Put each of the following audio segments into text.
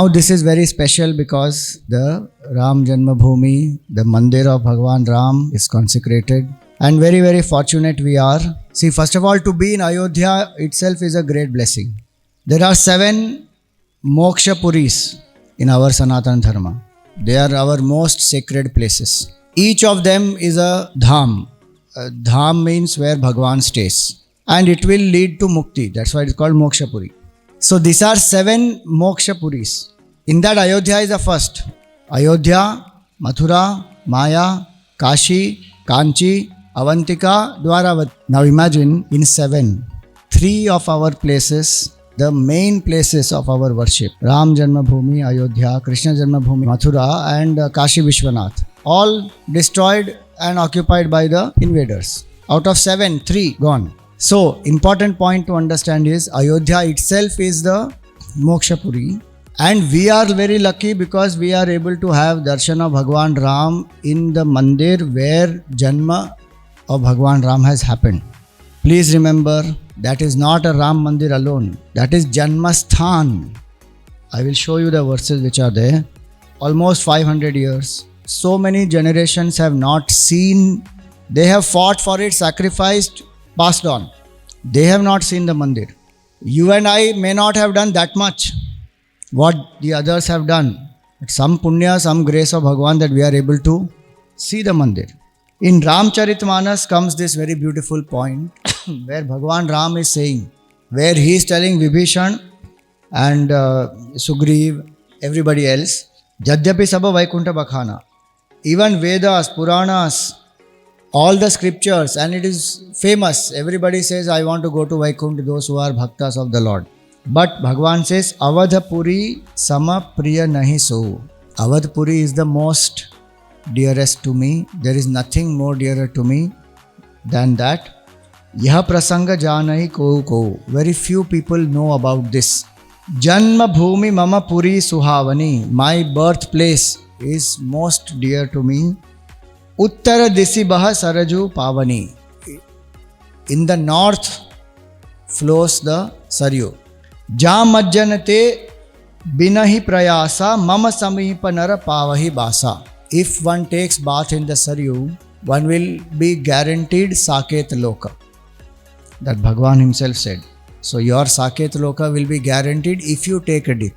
Now this is very special because the Ram Janmabhoomi, the Mandir of Bhagwan Ram is consecrated. And very, very fortunate we are. See, first of all, to be in Ayodhya itself is a great blessing. There are 7 Moksha Puris in our Sanatana Dharma. They are our most sacred places. Each of them is a dham. Dham means where Bhagwan stays. And it will lead to Mukti. That's why it's called Moksha Puri. So these are 7 Moksha Puris. In that, Ayodhya is the first. Ayodhya, Mathura, Maya, Kashi, Kanchi, Avantika, Dwaravati. Now imagine in 7, 3 of our places, the main places of our worship, Ram Janmabhoomi, Ayodhya, Krishna Janmabhoomi, Mathura and Kashi Vishwanath, all destroyed and occupied by the invaders. Out of 7, 3 gone. So, important point to understand is Ayodhya itself is the Moksha Puri, and we are very lucky because we are able to have darshan of Bhagwan Ram in the mandir where Janma of Bhagwan Ram has happened. Please remember, that is not a Ram Mandir alone. That is Janmasthan. I will show you the verses which are there. Almost 500 years. So many generations have not seen. They have fought for it, sacrificed, passed on. They have not seen the mandir. You and I may not have done that much what the others have done. But some punya, some grace of Bhagwan that we are able to see the mandir. In Ramcharitmanas comes this very beautiful point where Bhagwan Ram is saying, where he is telling Vibhishan and Sugriv, everybody else, Jadyapi Sabha Vaikuntha Bakhana. Even Vedas, Puranas, all the scriptures, and it is famous. Everybody says, I want to go to Vaikuntha, those who are bhaktas of the Lord. But Bhagwan says, Avadhapuri sama priya nahi so. Avadhapuri is the most dearest to me. There is nothing more dearer to me than that. Yaha prasanga janahi ko. Very few people know about this. Janma bhumi mama puri suhavani. My birthplace is most dear to me. Uttara disi baha saraju pavani. In the north flows the Saryu. Jamajjanate binahi prayasa mama samipa nara pavahi basa. If one takes bath in the Saryu, one will be guaranteed Saket Loka. That Bhagwan himself said. So your Saket Loka will be guaranteed if you take a dip.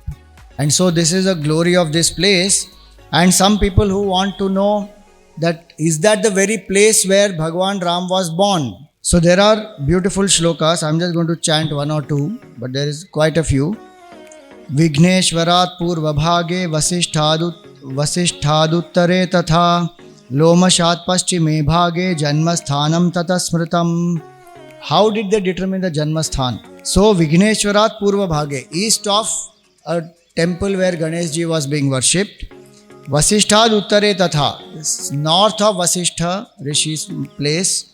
And so this is a glory of this place. And some people who want to know that is that the very place where Bhagwan Ram was born. So there are beautiful shlokas. I'm just going to chant 1 or 2, but there is quite a few. Vigneshwarat purvabhage vasishthaduttare tatha lomashat paschime bhage janmasthanam tata smritam. How did they determine the janmasthan? So Vigneshwarat purvabhage, east of a temple where Ganeshji was being worshipped. Vasishtha Uttare Tatha, north of Vasishtha Rishi's place.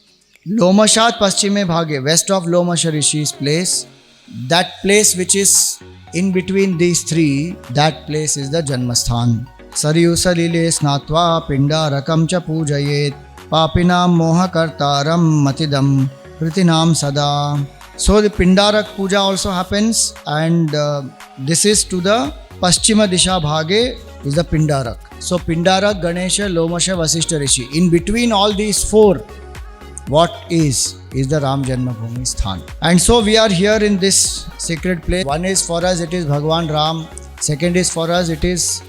Lomashat Paschime Bhage, west of Lomasha Rishi's place. That place which is in between these 3, that place is the Janmasthan. Saryu Salile Snatva Pinda Rakam Cha Pujayet Papinam Moha Kartaram Matidam Kritinam Sada. So the Pindarak Puja also happens, and this is to the Paschima Disha Bhage is the Pindarak. So Pindarak, Ganesha, Lomasha, Vasishtha Rishi. In between all these 4, what is the Ram Janmabhoomi Sthan. And so we are here in this sacred place. One is for us, it is Bhagwan Ram. Second is for us, it is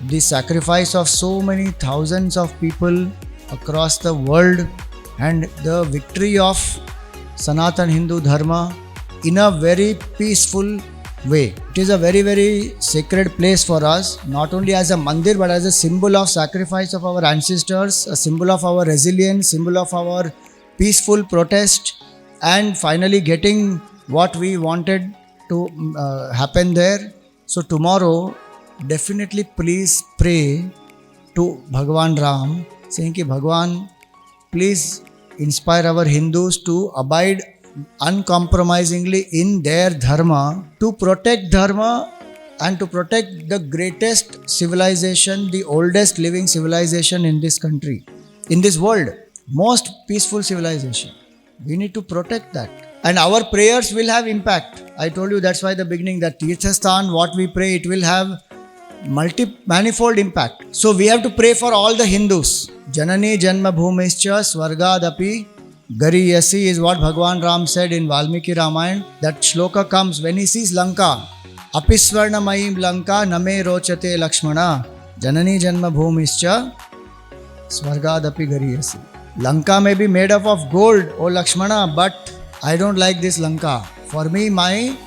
the sacrifice of so many thousands of people across the world and the victory of Sanatana Hindu Dharma in a very peaceful way. It is a very, very sacred place for us, not only as a mandir but as a symbol of sacrifice of our ancestors, a symbol of our resilience, symbol of our peaceful protest, and finally getting what we wanted to happen there. So tomorrow, definitely please pray to Bhagwan Ram, saying ki Bhagwan, please inspire our Hindus to abide uncompromisingly in their dharma, to protect dharma and to protect the greatest civilization, the oldest living civilization in this country, in this world, most peaceful civilization. We need to protect that. And our prayers will have impact. I told you that's why the beginning, that Tirthasthan, what we pray, it will have manifold impact. So we have to pray for all the Hindus. Janani janma bhumischa swargadapi gariyasi is what Bhagwan Ram said in Valmiki Ramayana. That shloka comes when he sees Lanka. Apiswarnamayim Lanka name rochate Lakshmana. Janani janma bhumischa swargadapi gariyasi. Lanka may be made up of gold, O Lakshmana, but I don't like this Lanka. For me, my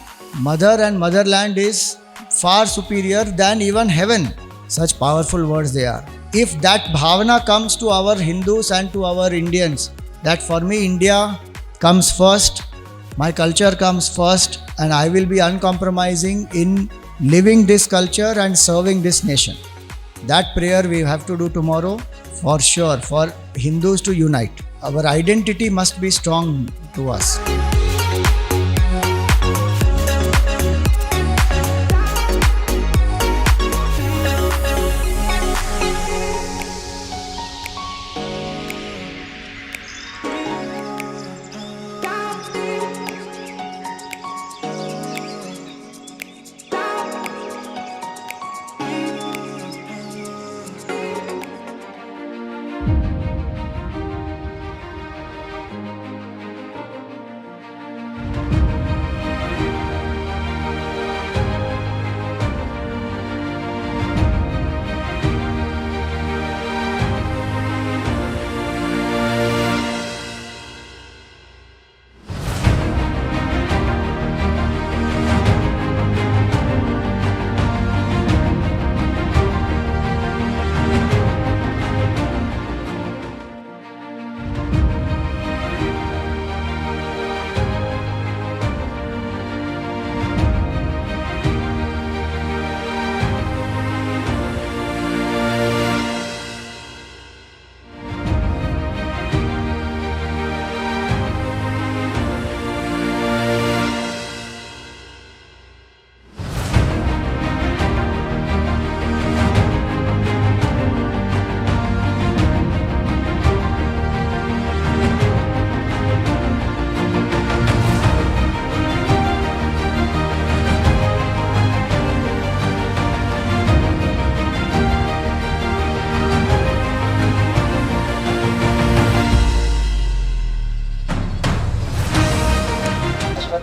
mother and motherland is far superior than even heaven. Such powerful words they are. If that bhavana comes to our Hindus and to our Indians, that for me India comes first, my culture comes first, and I will be uncompromising in living this culture and serving this nation. That prayer we have to do tomorrow for sure, for Hindus to unite. Our identity must be strong to us.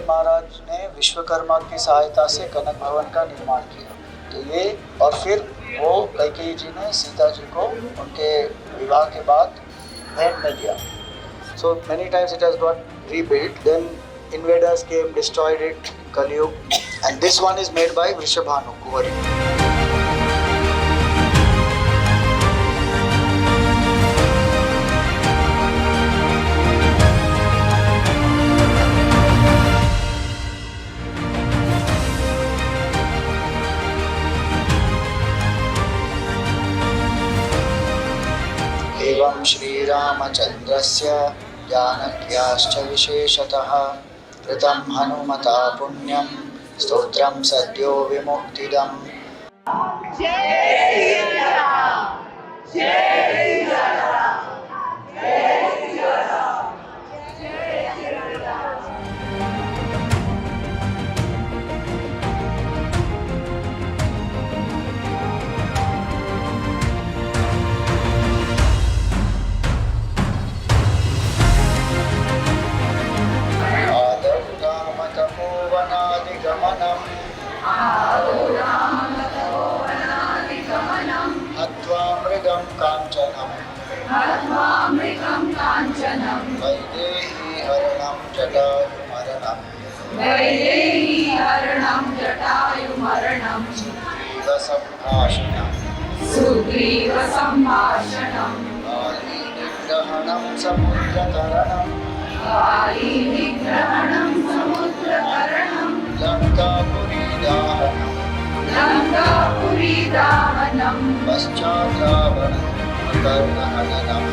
महाराज ने विश्वकर्मा की सहायता से कनक भवन का निर्माण किया. तो ये और फिर वो कैकेयी जी ने सीता जी को उनके विवाह के बाद भेंट में दिया. So many times it has got rebuilt. Then invaders came, destroyed it, Kaliyug. And this one is made by Vrishabhanu Kuvari. एवं श्रीरामचन्द्रस्य जानक्याश्च विशेषतः कृतं हनुमता पुण्यं स्तोत्रं सद्यो विमुक्तिदम्. काञ्चनं वैदेही हरणं जटायुमरणं सुग्रीव सम्भाषणं वाली निग्रहणं समुद्रतरणं लङ्कापुरी दाहनं पश्चात् रावणं कर्णहननम्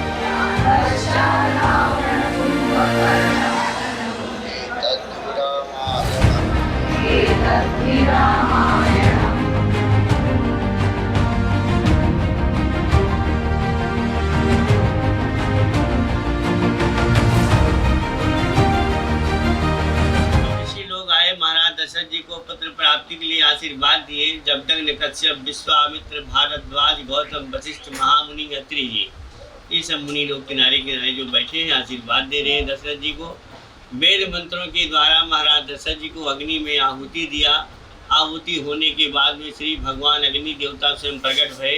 ऋषि लोग आए महाराज दशरथ जी को पत्र प्राप्ति के लिए आशीर्वाद दिए। जब तक न कश्यप, विश्वामित्र, भारद्वाज, गौतम, वशिष्ठ, महामुनि, अत्रि जी, ये सब मुनि लोग किनारे किनारे जो बैठे हैं आशीर्वाद दे रहे हैं दशरथ जी को। वेद मंत्रों के द्वारा महाराज दशरथ जी को अग्नि में आहुति दिया। आहुति होने के बाद में श्री भगवान अग्नि देवता स्वयं प्रकट भये।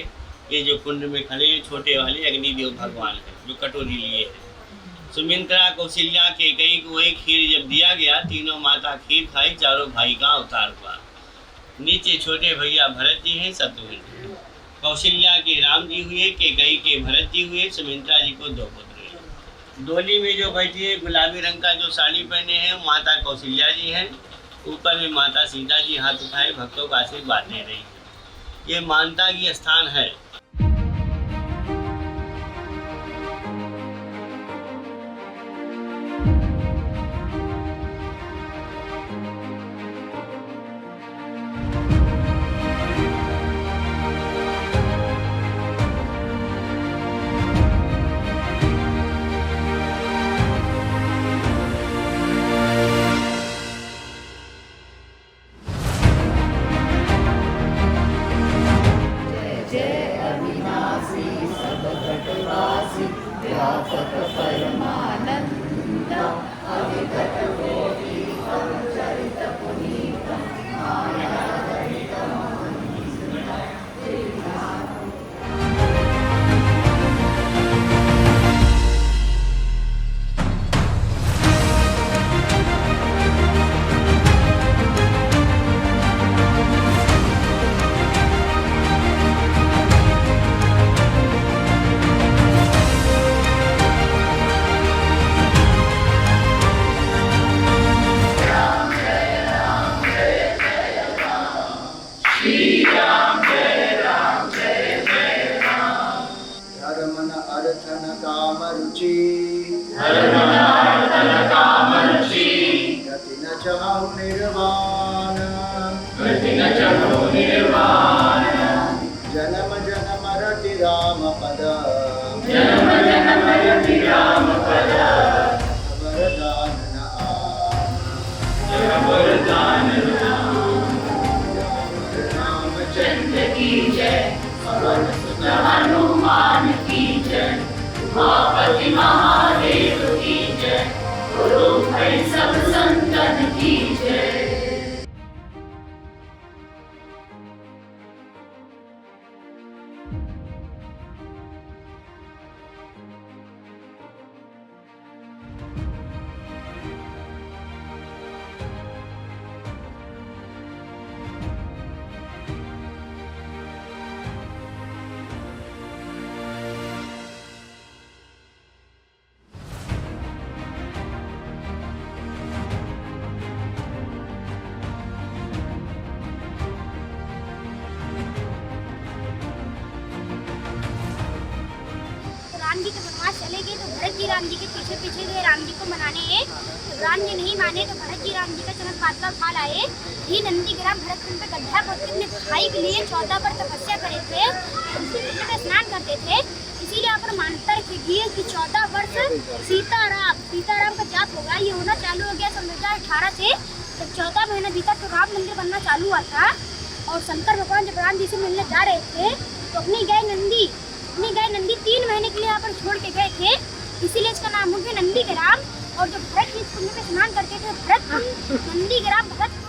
ये जो कुंड में खड़े हैं छोटे वाले अग्निदेव भगवान हैं जो कटोरी लिए हैं। सुमित्रा, कौशल्या, कैकेयी को एक खीर जब दिया गया, तीनों माता खीर खाई, चारों भाई का अवतार हुआ। नीचे छोटे भैया भरत जी हैं, शत्रुघ्न। कौशल्या के राम जी हुए, कैकेयी के भरत जी हुए, सुमित्रा जी को 2 पुत्र हुए। डोली में जो बैठी है गुलाबी रंग का जो साड़ी पहने हैं माता कौशल्या जी हैं। ऊपर में माता सीता जी हाथ उठाए भक्तों का आशीर्वाद दे रही है। ये मानता की स्थान है। जन्म जन्म रति राम पद वरदान रामचंद्र की जय, पवन सुत हनुमान की जय, उमापति महादेव की जय, गुरु भाई सब संतन की जय। राम जी के वनवास चले गए तो भरत जी राम जी के पीछे पीछे गए राम जी को मनाने। तो राम जी नहीं माने तो भरत जी राम जी का चरण पात का फल आए। ही नंदीग्राम भरत कुंड पे गड्ढा खोद के अपने भाई के लिए 14 पर तपस्या करे थे, उसी कुंड में स्नान करते थे। इसीलिए आप मान्यता रखी गई कि 14 वर्ष सीताराम का जाप होगा। ये होना चालू हो गया सन 2018 से। जब 14 महीना बीता तो राम मंदिर बनना चालू हुआ था। और शंकर भगवान जब राम जी से मिलने जा रहे थे तो अपनी गाय नंदी 3 महीने के लिए यहाँ पर छोड़ के गए थे। इसीलिए इसका नाम हो गया नंदीग्राम। और जो भरत जी इस कुंड में स्नान करते थे भरत कुंड, नंदीग्राम भरत कुंड।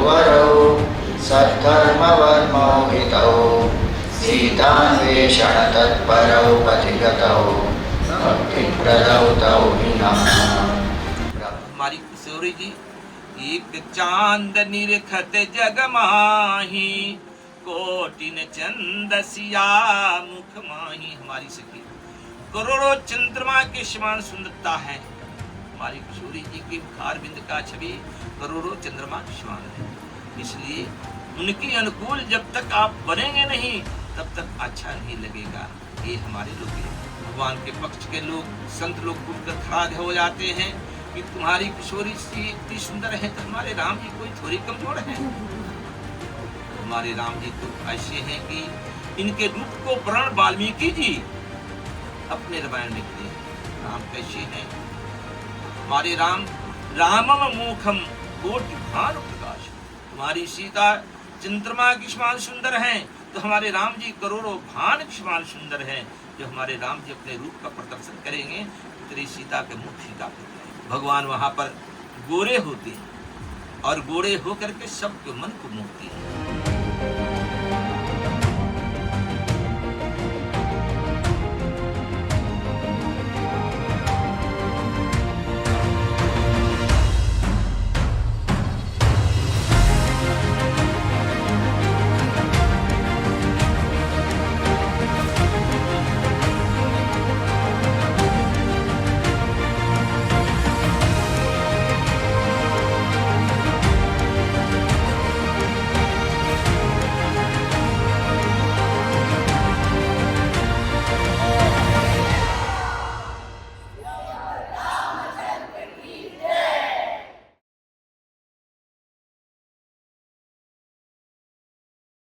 रघुवरौ सद्धर्मवर्मोहितौ सीतान्वेषण तत्परौ पथिगतौ भक्तिप्रदौ तौ विनः। हमारी किशोरी जी एक चांद निरखत जग माही कोटिन चंद सिया मुख माही। हमारी सखी करोड़ों चंद्रमा के समान सुंदरता है। हमारी किशोरी जी के मुखार बिंद का छवि करोड़ों चंद्रमा के समान है। इसलिए उनकी अनुकूल जब तक आप बनेंगे नहीं तब तक अच्छा नहीं लगेगा। ये हमारे लोग भगवान के पक्ष के लोग संत लोग उठकर खड़ा हो जाते हैं कि तुम्हारी किशोरी सी इतनी सुंदर है तो हमारे राम जी कोई थोड़ी कमजोर है। हमारे राम जी तो ऐसे हैं कि इनके रूप को वर्णन वाल्मीकि जी अपने रामायण में किए। राम कैसे हैं? हमारे राम रामम मूखम कोटि भानु प्रकाश। तुम्हारी सीता चंद्रमा के समान सुंदर हैं तो हमारे राम जी करोड़ों भान के समान सुंदर हैं। जो हमारे राम जी अपने रूप का प्रदर्शन करेंगे तेरी सीता के मुख सीता भगवान वहां पर गोरे होते हैं और गोरे होकर के सबके मन को मोहते हैं।